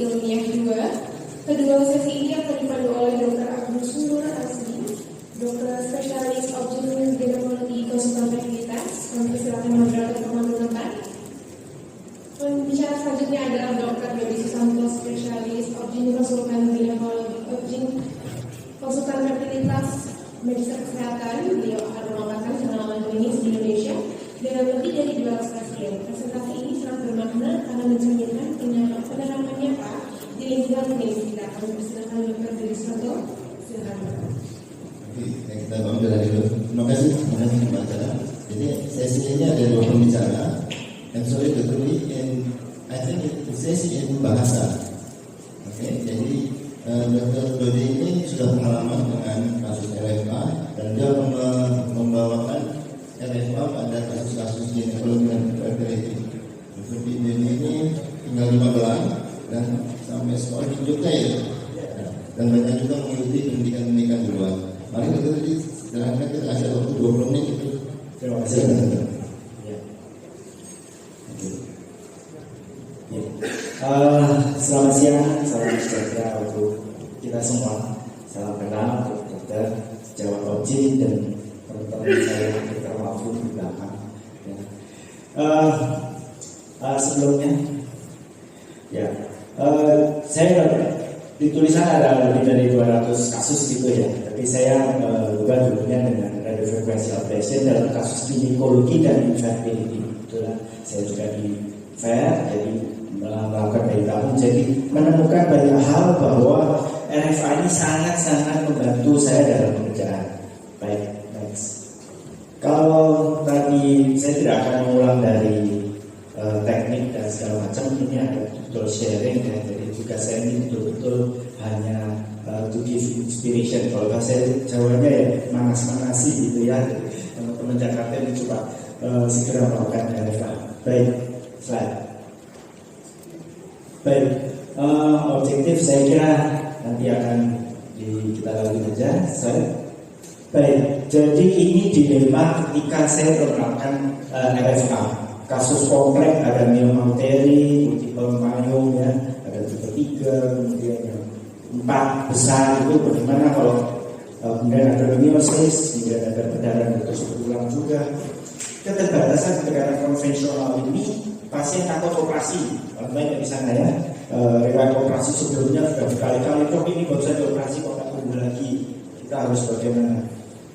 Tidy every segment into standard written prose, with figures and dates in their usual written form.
ilmiah 2. Kedua sesi ini akan dipandu oleh Dr. Agus Nur Asli, dokter spesialis objek genealogi konsultan fertilitas. Kami persilakan moderator pemandu depan. Pembicara selanjutnya adalah Dr. Dodi Susanto, spesialis objek konsultan genealogi konsultan fertilitas medis kesehatan. Beliau akan memaparkan pengalaman klinis di Indonesia dengan lebih dari 200 pasien. Presentasi ini sangat bermakna karena mencerminkan penerapan nyata di lingkungan klinis kita. Kami persilakan Dr. Dodi Susanto. Silakan. Oke, kita bangun dari dulu. Terima kasih pembicara. Jadi sesi ini ada 2 pembicara. And sorry to do it in, I think sesi in bahasa. Oke, jadi Dr. Dodi ini sudah pengalaman dengan kasus RFA dan dia membawakan RFA pada kasus-kasus ginekologi dan fertility. Dr. Dodi ini tinggal di Magelang dan sampai sekolah di Jogja ya. Dan banyak juga mengikuti pendidikan di luar. Mari Dr. Dodi, silahkan kita kasih waktu 20 menit itu. Terima kasih. Selamat siang, salam sejahtera untuk kita semua. Salam kenal untuk Dokter Jawa Toji dan teman-teman saya Dokter Mahfud di belakang. Sebelumnya, saya di tulisan ada lebih dari 200 kasus gitu ya. Tapi saya bukan dulunya dengan radiofrekuensi ablation dalam kasus ginekologi dan infertility. Itulah saya juga di FAIR, jadi melakukan bayi tabung, jadi menemukan banyak hal bahwa RFA ini sangat-sangat membantu saya dalam pekerjaan. Baik, next. Kalau tadi saya tidak akan mengulang dari teknik dan segala macam, ini ada tutorial sharing ya, jadi juga saya ini betul-betul hanya to give inspiration. Kalau bahasa Jawanya ya manas-manasi gitu ya, teman-teman Jakarta ini coba segera melakukan RFA. Baik, slide. Baik, objektif saya kira nanti akan kita lalui saja. Baik, jadi ini dilema ketika saya melakukan RFA. Kasus kompleks ada myoma uteri, multiple myome ya, ada tipe 3, kemudian yang 4 besar itu bagaimana kalau kemudian ada meiosis, kemudian ada perdarahan terus berulang juga. Keterbatasan pendekatan konvensional ini pasien takut operasi, banyak di sana ya. Riwayat operasi sebelumnya sudah berkali-kali, kok ini baru saja operasi kok tak tunggu lagi, kita harus bagaimana?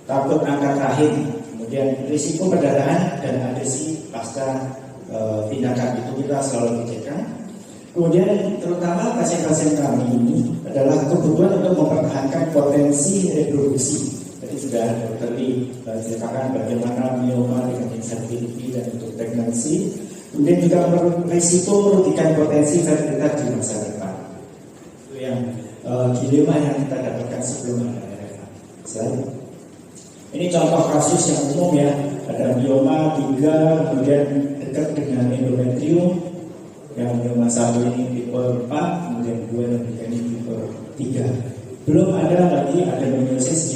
Takut angkat rahim, kemudian risiko perdarahan dan adesi pasca tindakan itu kita selalu pikirkan. Kemudian terutama pasien-pasien kami ini adalah kebutuhan untuk mempertahankan potensi reproduksi. Jadi sudah dokter ceritakan bagaimana myoma dengan infertility dan untuk pregnancy. Kemudian juga berisiko merugikan potensi fertilitas di masa depan. Itu yang dilema yang kita dapatkan sebelum ada RFA. Ini contoh kasus yang umum ya. Ada myoma 3, kemudian dekat dengan endometrium. Yang myoma 1 ini tipe 4, kemudian 2 dan 3 ini tipe 3. Belum ada lagi adenomyosis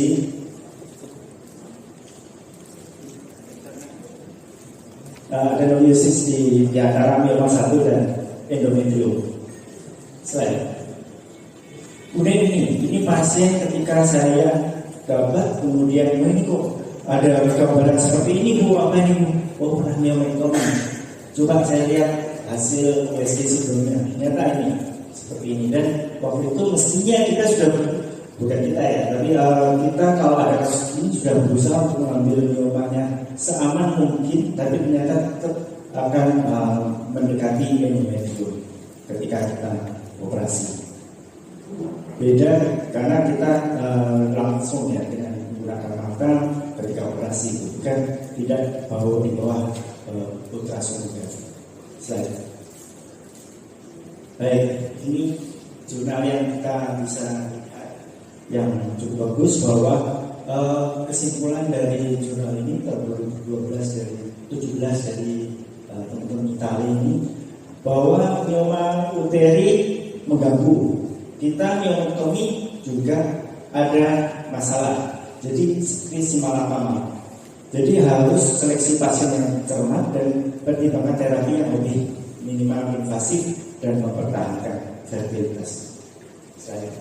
di antara myoma 1 dan endometrium. Kemudian ini pasien ketika saya dapat kemudian ini kok ada gambaran seperti ini Bu, apa ini Bu? Oh, pernah myomectomy. Coba saya lihat hasil USG sebelumnya, ternyata ini seperti ini. Dan waktu itu mestinya kita sudah bukan kita ya, tapi kita kalau ada kasus ini sudah berusaha untuk mengambil myomanya seaman mungkin, tapi ternyata tetap akan mendekati endometrium ketika kita operasi. Beda karena kita langsung ya dengan menggunakan mata ketika operasi, bukan tidak bawa di bawah ultrasonografi. Baik, ini jurnal yang kita bisa lihat yang cukup bagus bahwa kesimpulan dari jurnal ini tahun 17 dari teman-teman Itali ini bahwa myoma uteri mengganggu. Kita myomectomy juga ada masalah. Jadi krisimalakamia. Jadi harus seleksi pasien yang cermat dan pertimbangan terapi yang lebih minimal invasif dan mempertahankan fertilitas saya.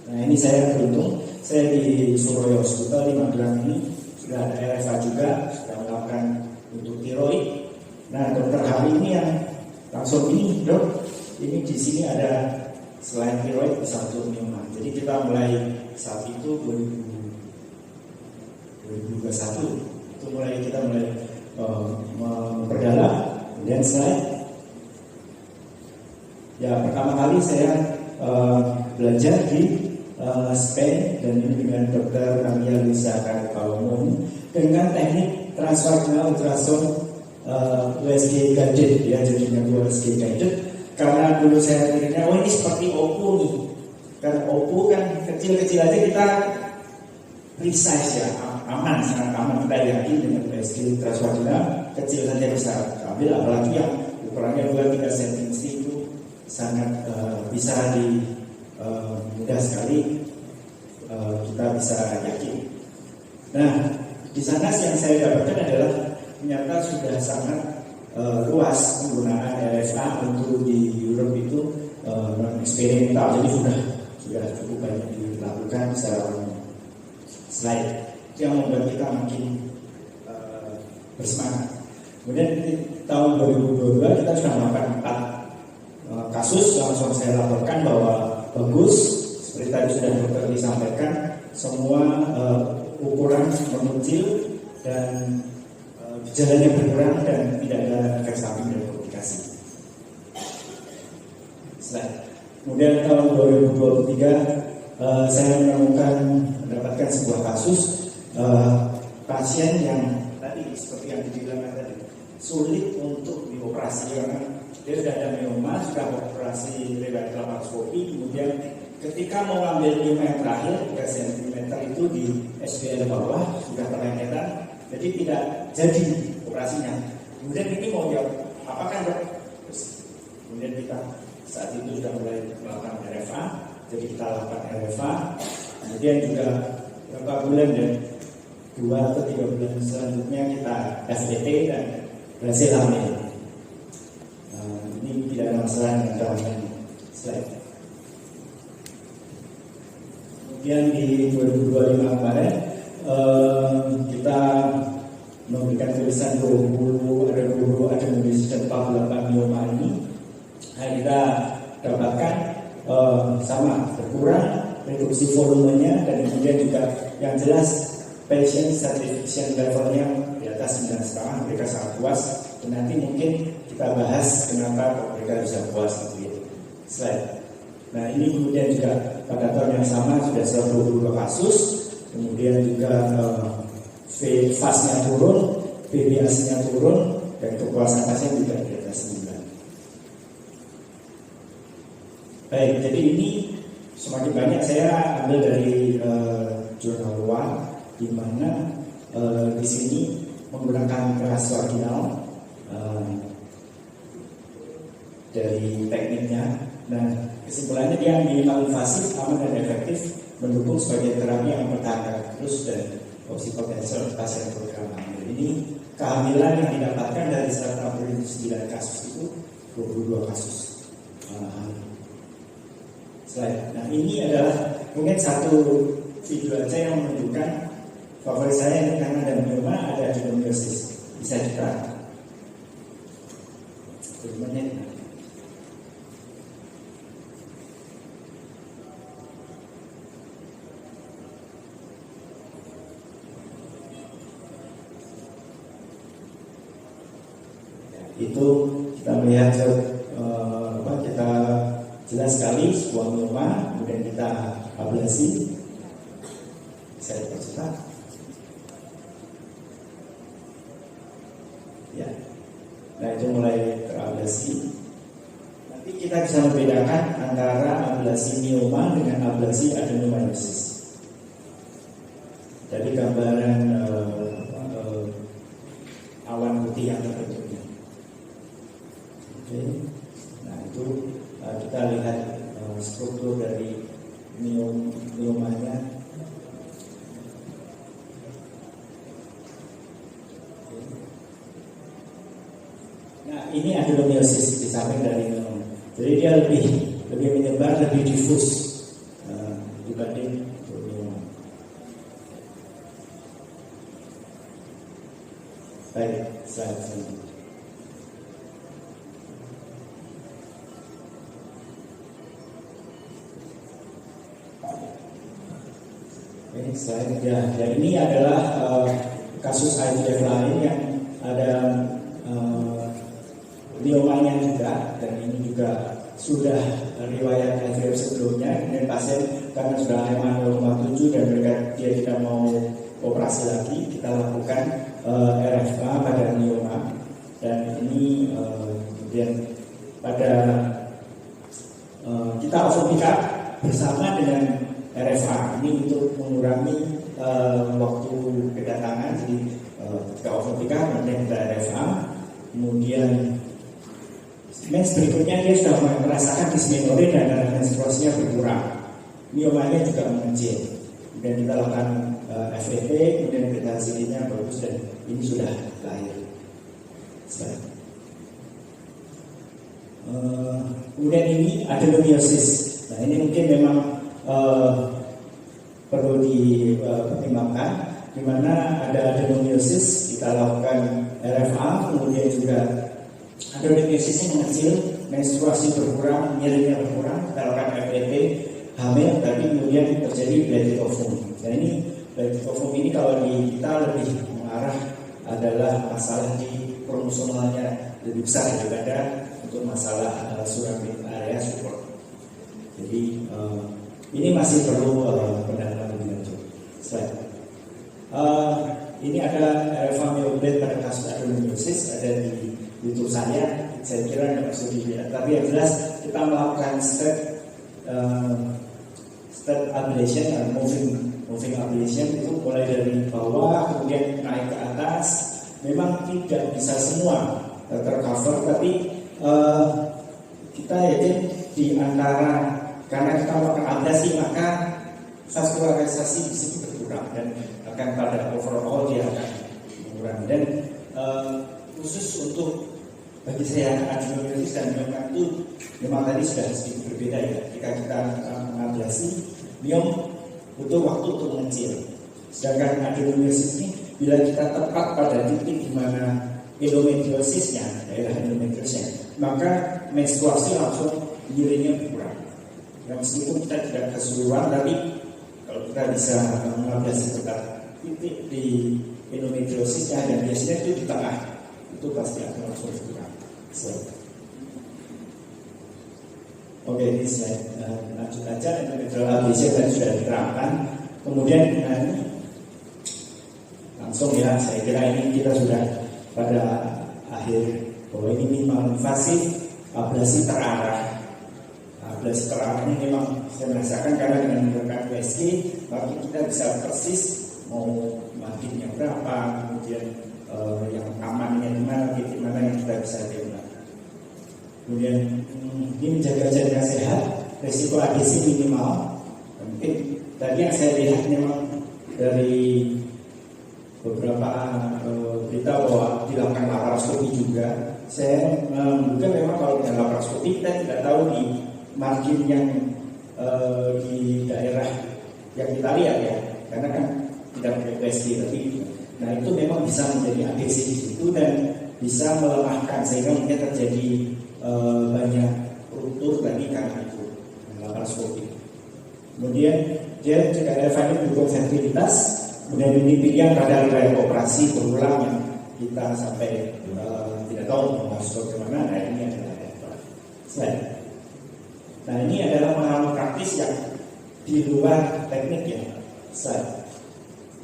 Nah ini saya beruntung, saya di Suroyo Hospital di Magelang ini sudah ada RFA juga, sudah melakukan untuk tiroid. Nah dokter hari ini yang langsung ini dok, ini di sini ada selain tiroid bisa untuk mioma. Jadi kita mulai saat itu 2021 itu kita mulai memperdalam. Kemudian slide. Ya pertama kali saya belajar di Spain dan ini dengan Dr. Camilla Luisa Carvalho dengan teknik transvaginal ultrasound USG guided ya, jadi dengan USG guided. Karena dulu saya pikirnya ini seperti OPO nih, karena OPO kan kecil-kecil aja kita precise ya, aman, sangat aman, kita yakin dengan USG transvaginal kecil saja bisa ambil, apalagi yang ukurannya 2-3 cm itu sangat bisa mudah sekali kita bisa yakin. Nah, di sana yang saya dapatkan adalah ternyata sudah sangat luas penggunaan RFA untuk di Europe itu non eksperimental, jadi sudah cukup banyak dilakukan secara umum. Slide yang membuat kita makin bersemangat. Kemudian di tahun 2022 kita sudah melakukan 4 kasus, langsung saya laporkan bahwa bagus, seperti tadi sudah dokter disampaikan, semua ukuran mengecil dan gejalanya berkurang dan tidak ada efek samping dan komplikasi. Kemudian tahun 2023 saya mendapatkan sebuah kasus pasien yang tadi seperti yang dibilang tadi sulit untuk dioperasi karena dia sudah ada mioma, sudah operasi lewat laparoskopi, kemudian ketika mau ambil mioma yang terakhir 3 cm itu di SBL bawah sudah terlengketan, jadi tidak jadi operasinya. Kemudian ini mau jawab apakah dok? Kemudian kita saat itu sudah mulai melakukan RFA, jadi kita lakukan RFA, kemudian juga beberapa bulan dan 2 atau 3 bulan selanjutnya kita FDT dan berhasil hamil. Ini tidak ada masalah dengan kawan slide. Kemudian di 2025 kemarin kita memberikan tulisan 20 ada nulis 48 mioma ini. Nah, kita dapatkan sama berkurang reduksi volumenya dan kemudian juga yang jelas patient satisfaction levelnya di atas 9,5, mereka sangat puas dan nanti mungkin kita bahas kenapa mereka bisa puas gitu. Slide. Nah ini kemudian juga pada tahun yang sama sudah 122 kasus, kemudian juga FAS-nya turun, PBAC-nya turun, dan kepuasan pasien juga di atas 9. Baik, jadi ini semakin banyak saya ambil dari jurnal luar, di mana di sini menggunakan keras vaginal dari tekniknya. Nah, kesimpulannya dia minimal invasif, aman dan efektif, mendukung sebagai terapi yang mempertahankan terus dan opsi potensial pasien program hamil. Ini kehamilan yang didapatkan dari 169 kasus itu 22 kasus. Nah ini adalah mungkin satu video aja yang menunjukkan favorit saya ini karena ada mioma, ada adenomyosis. Bisa kita menit. Itu kita melihat kita jelas sekali sebuah mioma, kemudian kita ablasi. Saya percepat. Ya, nah itu mulai terablasi. Nanti kita bisa membedakan antara ablasi mioma dengan ablasi adenomyosis. Jadi gambaran awan putih yang terbentuknya. Oke, nah itu kita lihat struktur dari miomanya. Nah ini adenomyosis di samping dari mioma. Jadi dia lebih menyebar, lebih difus dibanding mioma. Baik, slide selanjutnya. Slide ya, dan ini adalah kasus IVF lain yang ada miomanya juga, dan ini juga sudah riwayat IVF sebelumnya. Kemudian pasien karena sudah HMA 0,7 dan dia tidak mau operasi lagi, kita lakukan RFA pada mioma, dan ini kemudian pada kita open pick up bersama dengan RFA ini untuk mengurangi waktu kedatangan. Jadi ketika open pick up kemudian kita RFA, kemudian mens berikutnya dia sudah merasakan dismenorrhea dan darah menstruasinya berkurang, miomanya juga mengecil. Kemudian kita lakukan FET, kemudian kita hasilnya bagus dan ini sudah lahir. Kemudian ini adenomyosis. Nah ini mungkin memang perlu dipertimbangkan, di mana ada adenomyosis kita lakukan RFA, kemudian juga adenomyosisnya mengecil, menstruasi berkurang, nyerinya berkurang, kita lakukan FET, hamil, tapi kemudian terjadi bleeding ovum. Dan ini bleeding ovum ini kalau di kita lebih mengarah adalah masalah di kromosomalnya lebih besar daripada untuk masalah surrogate area support. Jadi ini masih perlu pendalaman lebih lanjut. Ini adalah RFA myoblast pada kasus adenomyosis, ada di YouTube saya kira tidak perlu dilihat. Tapi yang jelas kita melakukan step ablation dan moving ablation itu mulai dari bawah kemudian naik ke atas. Memang tidak bisa semua tercover, tapi kita yakin di antara, karena kita melakukan ablasi maka vaskularisasi di situ berkurang dan akan pada overall dia akan berkurang. Dan khusus untuk bagi saya adenomyosis dan miom itu memang tadi sudah sedikit berbeda ya. Jika kita mengablasi miom butuh waktu untuk mengecil, sedangkan adenomyosis ini bila kita tepat pada titik di mana endometriosisnya, daerah endometriosnya, maka menstruasi langsung nyerinya berkurang. Ya, meskipun kita tidak keseluruhan, tapi kalau kita bisa mengablasi tepat titik di endometriosisnya dan biasanya itu di tengah, itu pasti akan langsung berkurang. Oke, ini slide lanjut aja. Endometrial ablation tadi sudah diterapkan. Kemudian langsung ya, saya kira ini kita sudah pada akhir bahwa ini minimal invasif, ablasi terarah. Ablasi terarah ini memang saya merasakan karena dengan menggunakan USG maka kita bisa persis mau marginnya berapa, kemudian yang amannya di mana, titik mana yang kita bisa tembak. Kemudian ini menjaga jaringan sehat, resiko adhesi minimal. Mungkin tadi yang saya lihat memang dari beberapa berita bahwa dilakukan laparoskopi juga. Saya menduga memang kalau dengan laparoskopi kita tidak tahu di margin yang di daerah yang kita lihat ya, karena kan tidak pakai USG, tapi nah itu memang bisa menjadi adhesi di situ dan bisa melemahkan sehingga mungkin terjadi banyak ruptur lagi karena itu laparoskopi. Kemudian dia juga ada finding mendukung fertilitas. Kemudian ini pilihan pada riwayat operasi berulang yang kita sampai tidak tahu harus bagaimana. Nah ini adalah slide. Nah ini adalah pengalaman praktis yang di luar teknik ya. Slide.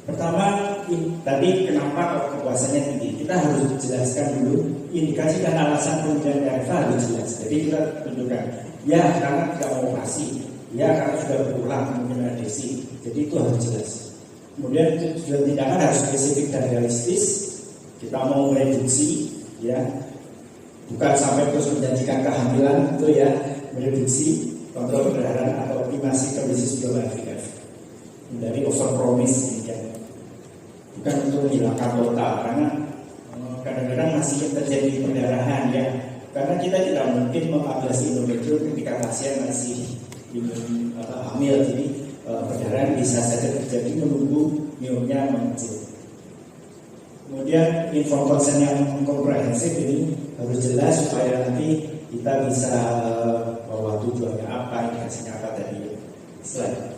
Pertama, tadi kenapa kepuasannya tinggi? Kita harus jelaskan dulu indikasi dan alasan pemberian RFA harus jelas. Jadi kita tunjukkan, ya karena tidak mau operasi, ya karena sudah berulang mungkin adhesi. Jadi itu harus jelas. Kemudian tujuan tindakan harus spesifik dan realistis. Kita mau mereduksi, ya, bukan sampai terus menjanjikan kehamilan itu ya, mereduksi kontrol pendarahan atau optimasi kondisi biologis dari overpromise ya. Bukan untuk menghilangkan total, karena kadang-kadang masih terjadi pendarahan ya, Karena kita tidak mungkin mengablasi endometrium ketika pasien masih hamil, jadi perdarahan bisa saja terjadi menunggu miomnya mengecil. Kemudian info konsen yang komprehensif ini harus jelas supaya nanti kita bisa bahwa tujuannya apa, indikasinya apa tadi slide.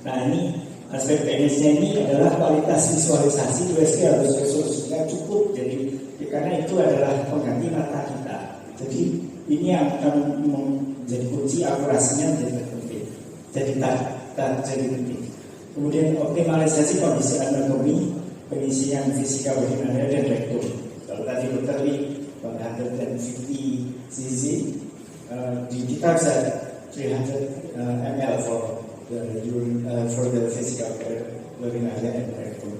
Nah ini aspek teknisnya ini adalah kualitas visualisasi USG harus resolusinya cukup, jadi karena itu adalah pengganti mata kita. Jadi ini yang akan menjadi kunci akurasinya menjadi penting. Jadi tak jadi penting. Kemudian optimalisasi kondisi anatomi, pengisian fisika vaginalia dan rektum. Kalau tadi dokter 150 cc, di kita bisa 300 ml for the physical vaginalia and rectum.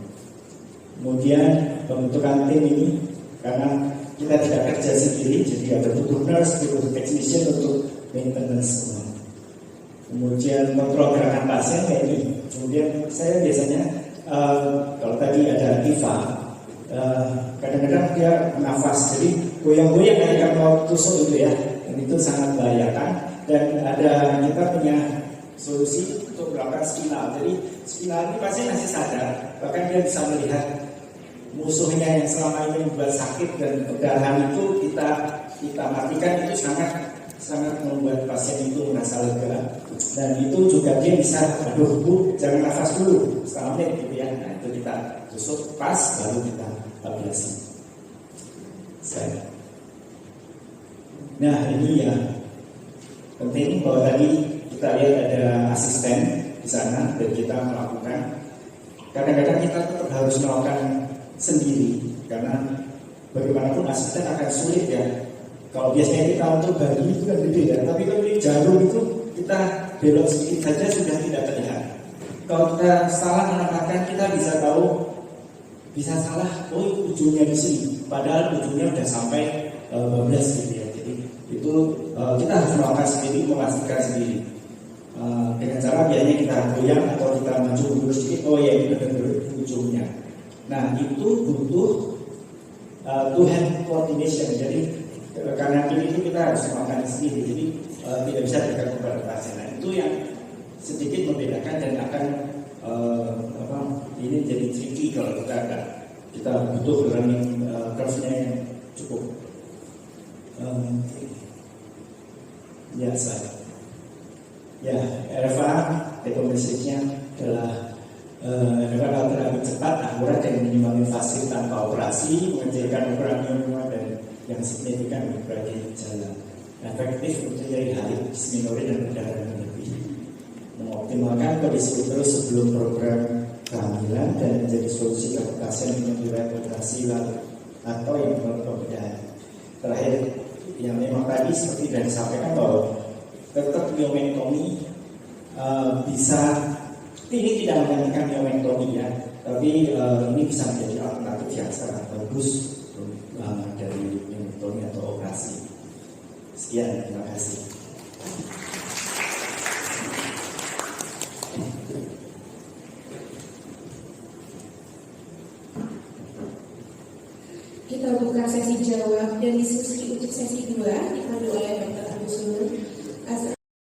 Kemudian pembentukan tim ini karena kita tidak kerja sendiri, jadi ada butuh nurse, butuh technician untuk maintenance semua. Kemudian kontrol gerakan pasien kayak ini. Kemudian saya biasanya kalau tadi ada Tifa, kadang-kadang dia nafas, jadi goyang-goyang kayak mau tusuk itu ya, dan itu sangat membahayakan. Dan ada kita punya solusi untuk melakukan spinal. Jadi spinal ini pasti masih sadar, bahkan dia bisa melihat musuhnya yang selama ini membuat sakit, dan perdarahan itu kita matikan. Itu sangat membuat pasien itu merasa lega, dan itu juga dia bisa, aduh bu jangan nafas dulu setengah menit gitu ya. Nah itu kita tusuk pas baru kita ablasi. Nah ini ya penting bahwa tadi kita lihat ada asisten di sana dan kita melakukan. Kadang-kadang kita tetap harus melakukan sendiri karena bagaimanapun asisten akan sulit ya. Kalau biasanya kita untuk bayi itu kan gede ya, tapi kalau di jarum itu kita belok sedikit saja sudah tidak terlihat. Kalau kita salah menempatkan, kita bisa tahu, bisa salah, oh ujungnya di sini, padahal ujungnya sudah sampai 12 gitu ya. Jadi itu kita harus melakukan sendiri, memastikan sendiri. Dengan cara biasanya kita goyang atau kita maju mundur sedikit, oh ya ini benar-benar ujungnya. Nah itu butuh to hand coordination. Jadi karena ini kita harus melakukan sendiri, jadi tidak bisa bergantung kepada pasien. Nah itu yang sedikit membedakan dan akan ini jadi tricky kalau kita butuh learning curve-nya yang cukup. Ya, RFA rekomendasinya adalah terapi cepat, akurat dan minimal invasif tanpa operasi, mengecilkan ukuran mioma dan yang signifikan berarti jalan efektif untuk dari hari disminori dan perdarahan berlebih, mengoptimalkan kondisi uterus sebelum program kehamilan dan menjadi solusi bagi pasien yang riwayat operasi lalu atau yang mengalami pembedahan. Terakhir yang memang tadi seperti sudah disampaikan bahwa tetap miomektomi bisa, ini tidak menggantikan miomektomi ya, tapi ini bisa menjadi alternatif yang sangat bagus dari miomektomi atau operasi. Sekian, terima kasih. Kita buka sesi jawab dan diskusi untuk sesi 2 dipandu oleh Dr. Agus Nur.